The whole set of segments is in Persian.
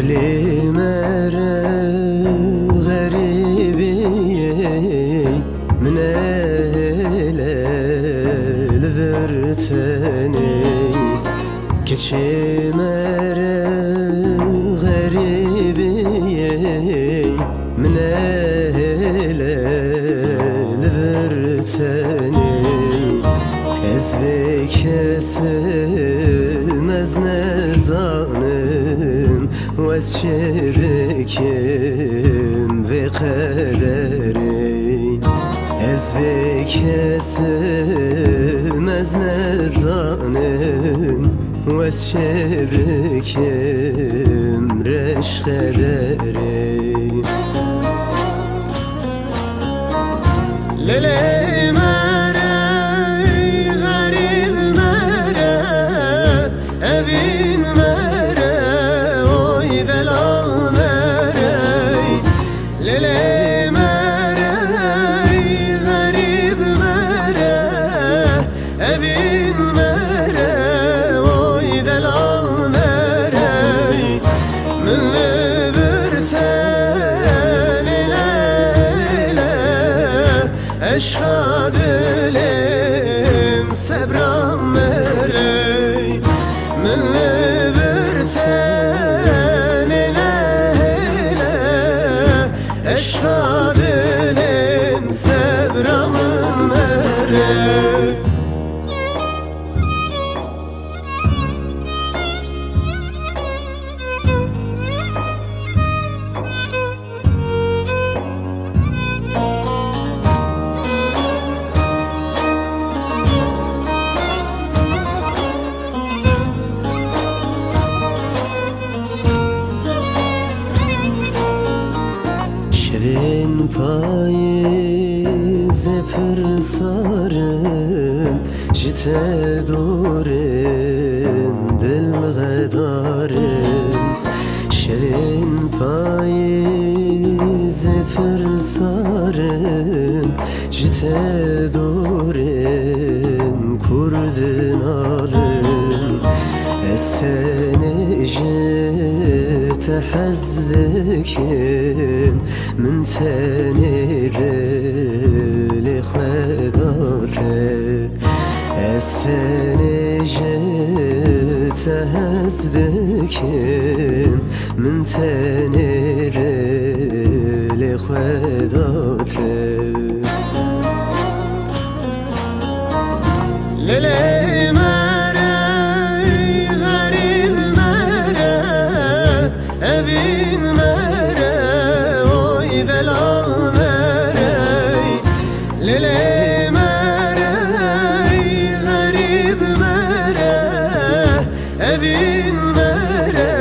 دلی مره غریبی من لورتنی کچی مره غریبی من لورتنی از بکسمز نزانم و از شرکم و قدری از بکسمز نزانم و از شرکم رش قدری لیلی مره غریب مره اوین مره اوی دلال مره لیلی مره غریب مره اوین مره اوی دلال مره من عشق دلم صبرم مری من لبرتن لیله عشق دلم صبرم مری شبین پاییز پرسارم جت دورم دل غدارم شبین پاییز پرسارم جت دورم کردن آلم استنجت حزدكم من تنيرل خداته استنجت حزدكم من تنيرل خداته لیلی مره غریب مره اوین مره اوی دلال مره لیلی مره غریب مره اوین مره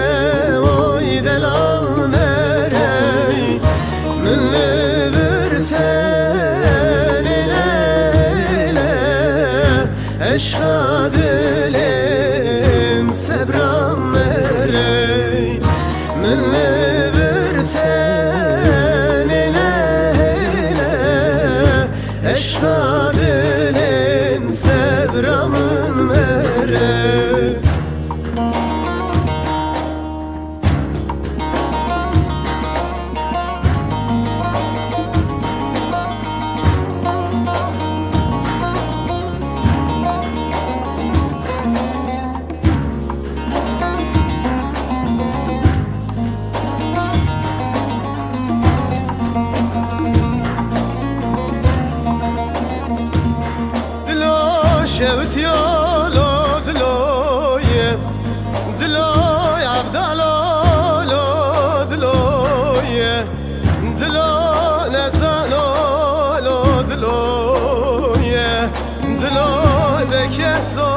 اوی دلال مره من لبرتن لیله عشق دلم صبرم مری من لبرتن لیله عشق دلم صبرم مری شوت يالو دلوي دلوي عبد الله دلوي دلو نزالو دلوي دلو بكسو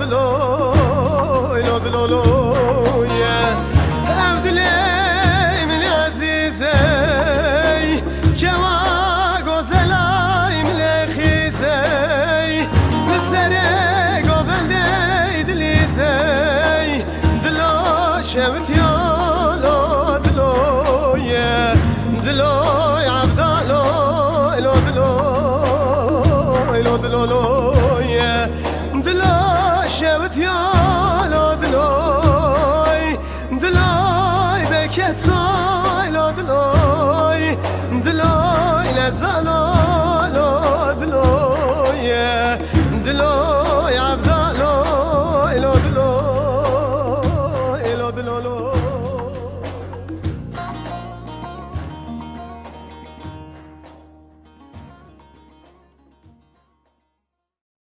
دلوي دلو